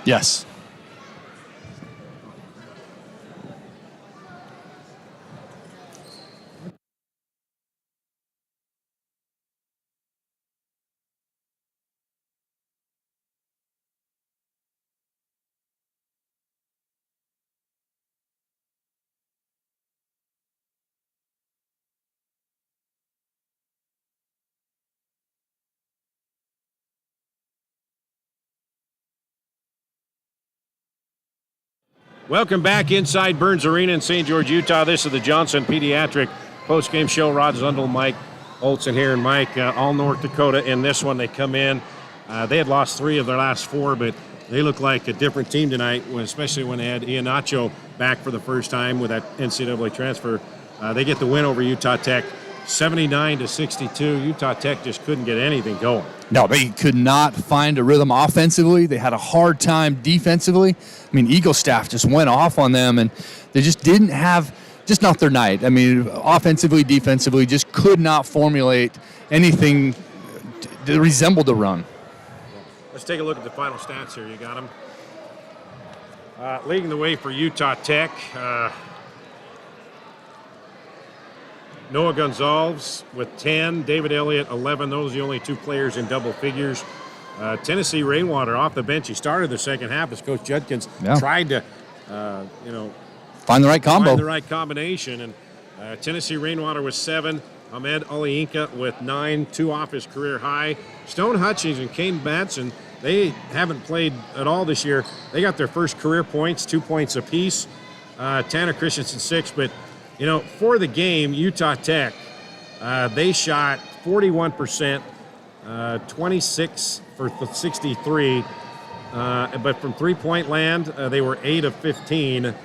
Yes. Welcome back inside Burns Arena in St. George, Utah. This is the Johnson Pediatric post-game show. Rod Zundel, Mike Olson here, and Mike, all North Dakota in this one. They come in. They had lost 3 of their last 4, but they look like a different team tonight, especially when they had Iheanacho back for the first time with that NCAA transfer. They get the win over Utah Tech, 79-62. Utah Tech just couldn't get anything going. No, they could not find a rhythm offensively. They had a hard time defensively. I mean, Eagle staff just went off on them, and they just didn't have, just not their night. I mean, offensively, defensively, just could not formulate anything that resembled a run. Let's take a look at the final stats here. You got them. Leading the way for Utah Tech, Noah Gonzalez with 10, David Elliott 11. Those are the only 2 players in double figures. Tennessee Rainwater off the bench. He started the second half as Coach Judkins tried to, find the right combo. Find the right combination. And Tennessee Rainwater with 7. Ahmed Aliinka with 9, 2 off his career high. Stone Hutchings and Kane Batson, they haven't played at all this year. They got their first career points, 2 points apiece. Tanner Christensen 6, but for the game, Utah Tech, they shot 41%, 26 for 63. But from three-point land, they were 8 of 15,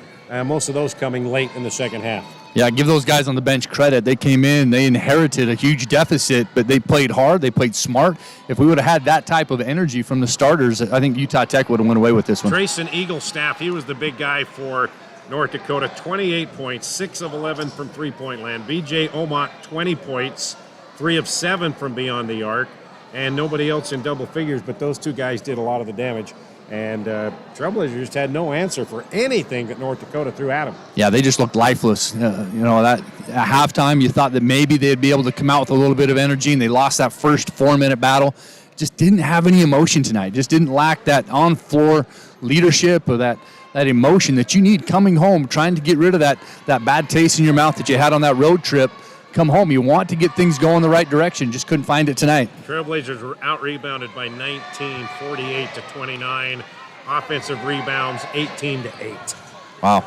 most of those coming late in the second half. Yeah, give those guys on the bench credit. They came in, they inherited a huge deficit, but they played hard, they played smart. If we would have had that type of energy from the starters, I think Utah Tech would have went away with this one. Trayson Eaglestaff, he was the big guy for North Dakota, 28 points, 6 of 11 from three-point land. B.J. Omot, 20 points, 3 of 7 from beyond the arc, and nobody else in double figures, but those 2 guys did a lot of the damage. And Trailblazers just had no answer for anything that North Dakota threw at them. Yeah, they just looked lifeless. That at halftime, you thought that maybe they'd be able to come out with a little bit of energy, and they lost that first 4-minute battle. Just didn't have any emotion tonight. Just didn't lack that on-floor leadership or that emotion that you need coming home, trying to get rid of that bad taste in your mouth that you had on that road trip. Come home, you want to get things going the right direction. Just couldn't find it tonight. Trailblazers were out-rebounded by 19, 48-29. Offensive rebounds, 18-8. Wow.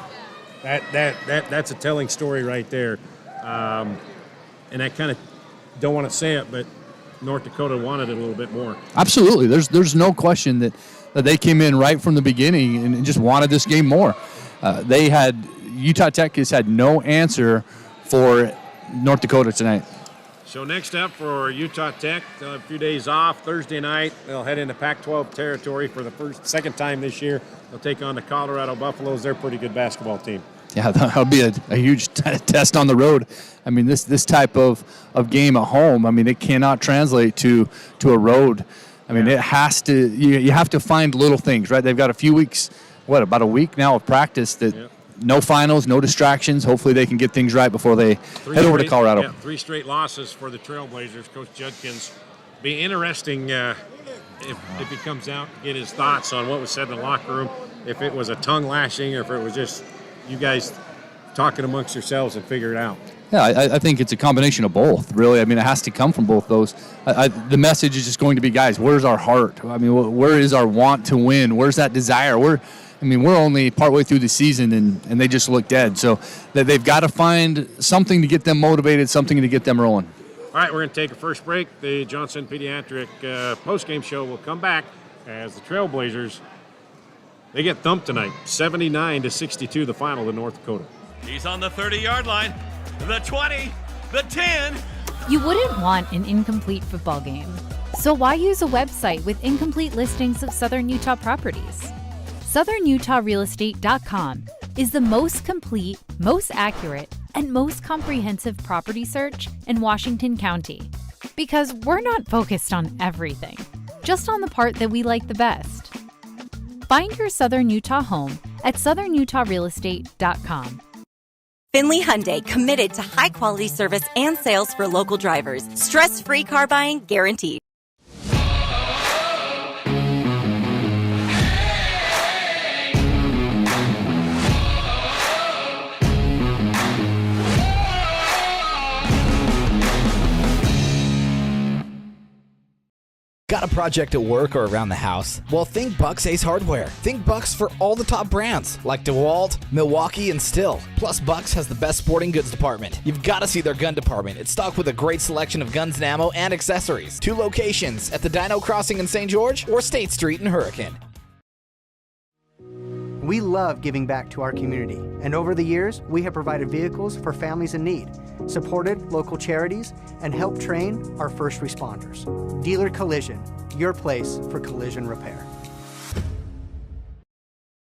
That's a telling story right there. And I kind of don't want to say it, but North Dakota wanted it a little bit more. Absolutely. There's no question that they came in right from the beginning and just wanted this game more. Utah Tech has had no answer for North Dakota tonight. So next up for Utah Tech, a few days off. Thursday night, they'll head into Pac-12 territory for the second time this year. They'll take on the Colorado Buffaloes. They're a pretty good basketball team. Yeah, that'll be a huge test on the road. I mean, this type of game at home, I mean, it cannot translate to a road. I mean, it has to. You have to find little things, right? They've got a few weeks, about a week now of practice that. Yep. No finals, no distractions. Hopefully they can get things right before they head over to Colorado. Yeah, 3 straight losses for the Trailblazers. Coach Judkins. Be interesting if he comes out to get his thoughts on what was said in the locker room, if it was a tongue lashing or if it was just you guys talking amongst yourselves and figure it out. Yeah, I think it's a combination of both, really. I mean, it has to come from both those. The message is just going to be, guys, where's our heart? I mean, where is our want to win? Where's that desire? We're only partway through the season, and they just look dead. So they've got to find something to get them motivated, something to get them rolling. All right, we're going to take a first break. The Johnson Pediatric postgame show will come back as the Trailblazers, they get thumped tonight, 79-62, the final in North Dakota. He's on the 30-yard line, the 20, the 10. You wouldn't want an incomplete football game. So why use a website with incomplete listings of Southern Utah properties? SouthernUtahRealEstate.com is the most complete, most accurate, and most comprehensive property search in Washington County. Because we're not focused on everything, just on the part that we like the best. Find your Southern Utah home at southernutahrealestate.com. Finley Hyundai, committed to high-quality service and sales for local drivers. Stress-free car buying guaranteed. Got a project at work or around the house? Well, think Bucks Ace Hardware. Think Bucks for all the top brands like DeWalt, Milwaukee, and Stihl. Plus, Bucks has the best sporting goods department. You've got to see their gun department. It's stocked with a great selection of guns and ammo and accessories. 2 locations at the Dino Crossing in St. George or State Street in Hurricane. We love giving back to our community, and over the years, we have provided vehicles for families in need, supported local charities, and helped train our first responders. Dealer Collision, your place for collision repair.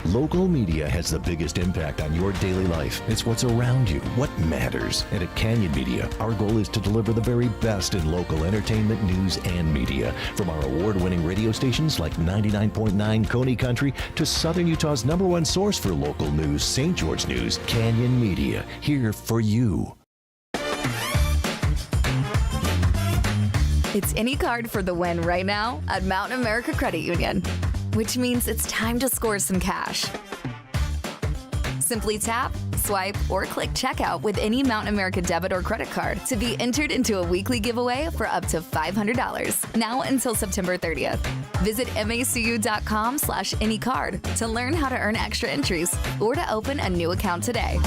Local media has the biggest impact on your daily life. It's what's around you, what matters. And at Canyon Media, our goal is to deliver the very best in local entertainment, news, and media. From our award-winning radio stations like 99.9 Coney Country to Southern Utah's #1 source for local news, St. George News, Canyon Media, here for you. It's any card for the win right now at Mountain America Credit Union, which means it's time to score some cash. Simply tap, swipe, or click checkout with any Mountain America debit or credit card to be entered into a weekly giveaway for up to $500, now until September 30th. Visit macu.com/anycard to learn how to earn extra entries or to open a new account today.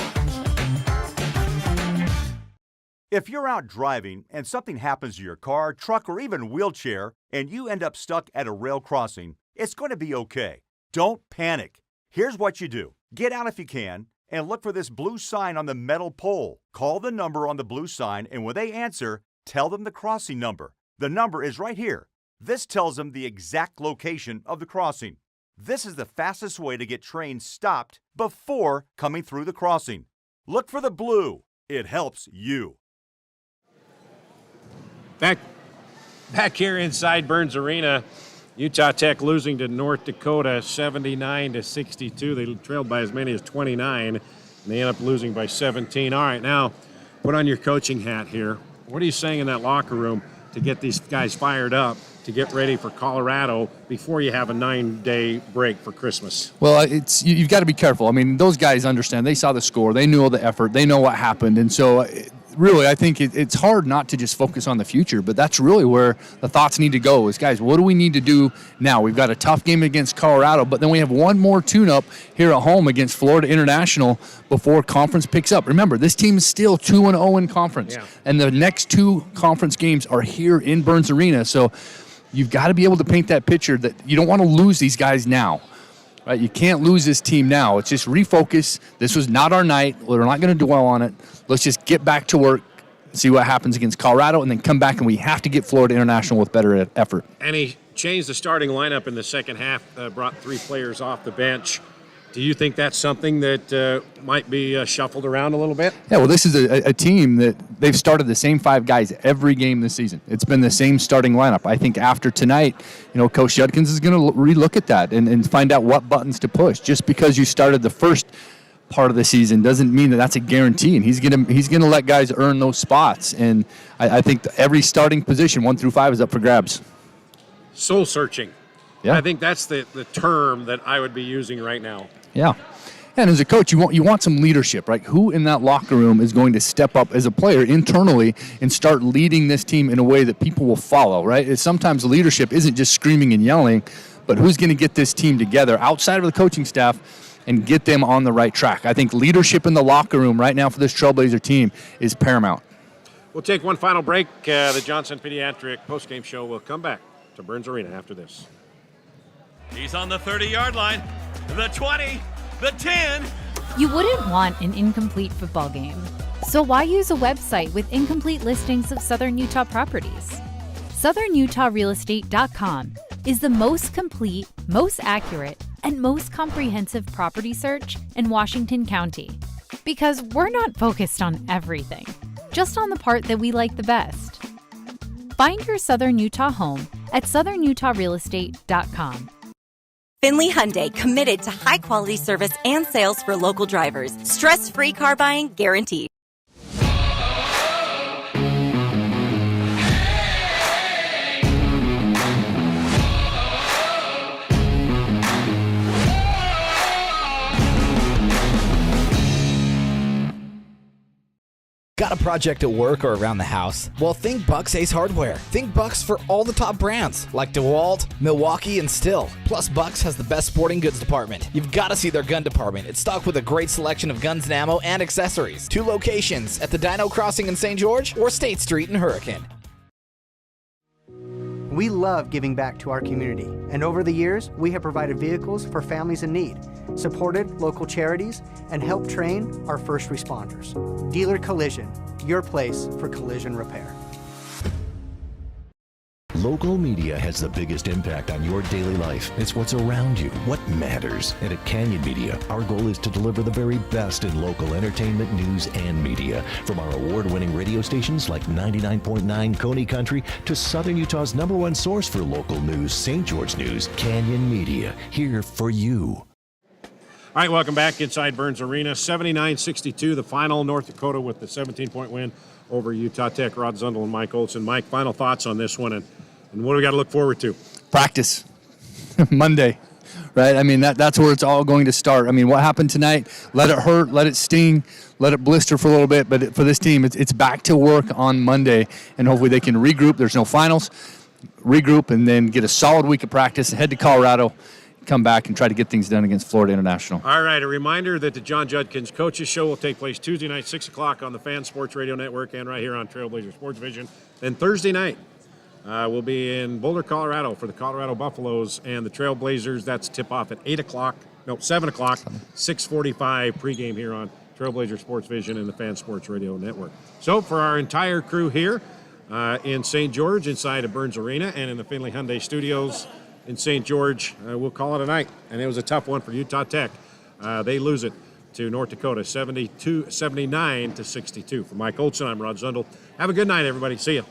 If you're out driving and something happens to your car, truck, or even wheelchair, and you end up stuck at a rail crossing, it's going to be okay. Don't panic. Here's what you do. Get out if you can and look for this blue sign on the metal pole. Call the number on the blue sign, and when they answer, tell them the crossing number. The number is right here. This tells them the exact location of the crossing. This is the fastest way to get trains stopped before coming through the crossing. Look for the blue. It helps you. Back here inside Burns Arena, Utah Tech losing to North Dakota 79-62. They trailed by as many as 29, and they end up losing by 17. All right, now put on your coaching hat here. What are you saying in that locker room to get these guys fired up to get ready for Colorado before you have a 9-day break for Christmas? Well, you've got to be careful. I mean, those guys understand. They saw the score. They knew all the effort. They know what happened. And so really, I think it's hard not to just focus on the future, but that's really where the thoughts need to go is, guys, what do we need to do now? We've got a tough game against Colorado, but then we have one more tune-up here at home against Florida International before conference picks up. Remember, this team is still 2-0 in conference, and the next 2 conference games are here in Burns Arena, so you've got to be able to paint that picture that you don't want to lose these guys now. Right? You can't lose this team now. It's just refocus. This was not our night. We're not going to dwell on it. Let's just get back to work, see what happens against Colorado, and then come back, and we have to get Florida International with better effort. And he changed the starting lineup in the second half, brought 3 players off the bench. Do you think that's something that might be shuffled around a little bit? Yeah, well, this is a team that they've started the same 5 guys every game this season. It's been the same starting lineup. I think after tonight, Coach Judkins is going to relook at that and find out what buttons to push. Just because you started the first part of the season doesn't mean that that's a guarantee, and he's gonna let guys earn those spots. And I think every starting position, 1 through 5, is up for grabs. Soul searching. Yeah. I think that's the term that I would be using right now. Yeah. And as a coach, you want some leadership, right? Who in that locker room is going to step up as a player internally and start leading this team in a way that people will follow, right? Sometimes leadership isn't just screaming and yelling, but who's going to get this team together outside of the coaching staff and get them on the right track. I think leadership in the locker room right now for this Trailblazer team is paramount. We'll take one final break. The Johnson Pediatric postgame show will come back to Burns Arena after this. He's on the 30-yard line, the 20, the 10. You wouldn't want an incomplete football game, so why use a website with incomplete listings of Southern Utah properties? SouthernUtahRealestate.com is the most complete, most accurate, and most comprehensive property search in Washington County. Because we're not focused on everything, just on the part that we like the best. Find your Southern Utah home at southernutahrealestate.com. Finley Hyundai, committed to high quality service and sales for local drivers. Stress-free car buying guaranteed. Got a project at work or around the house? Well, think Bucks Ace Hardware. Think Bucks for all the top brands like DeWalt, Milwaukee, and Stihl. Plus, Bucks has the best sporting goods department. You've got to see their gun department. It's stocked with a great selection of guns and ammo and accessories. 2 locations at the Dino Crossing in St. George or State Street in Hurricane. We love giving back to our community, and over the years, we have provided vehicles for families in need, supported local charities, and helped train our first responders. Dealer Collision, your place for collision repair. Local media has the biggest impact on your daily life. It's what's around you, what matters. And at Canyon Media, our goal is to deliver the very best in local entertainment, news, and media. From our award-winning radio stations like 99.9 Coney Country to Southern Utah's #1 source for local news, St. George News, Canyon Media, here for you. All right, welcome back inside Burns Arena. 79-62, the final. North Dakota with the 17-point win over Utah Tech. Rod Zundel and Mike Olson. Mike, final thoughts on this one, and what do we got to look forward to? Practice. Monday, right? I mean, that's where it's all going to start. I mean, what happened tonight, let it hurt, let it sting, let it blister for a little bit, but for this team, it's back to work on Monday, and hopefully they can regroup. There's no finals. Regroup and then get a solid week of practice and head to Colorado, come back and try to get things done against Florida International. All right, a reminder that the John Judkins Coaches Show will take place Tuesday night, 6 o'clock on the Fan Sports Radio Network and right here on Trailblazer Sports Vision. Then Thursday night, we'll be in Boulder, Colorado for the Colorado Buffaloes and the Trailblazers. That's tip-off at 7 o'clock, 6:45 pregame here on Trailblazer Sports Vision and the Fan Sports Radio Network. So for our entire crew here in St. George, inside of Burns Arena, and in the Finley Hyundai Studios in St. George, we'll call it a night. And it was a tough one for Utah Tech. They lose it to North Dakota, 79-62. For Mike Olson, I'm Rod Zundel. Have a good night, everybody. See you.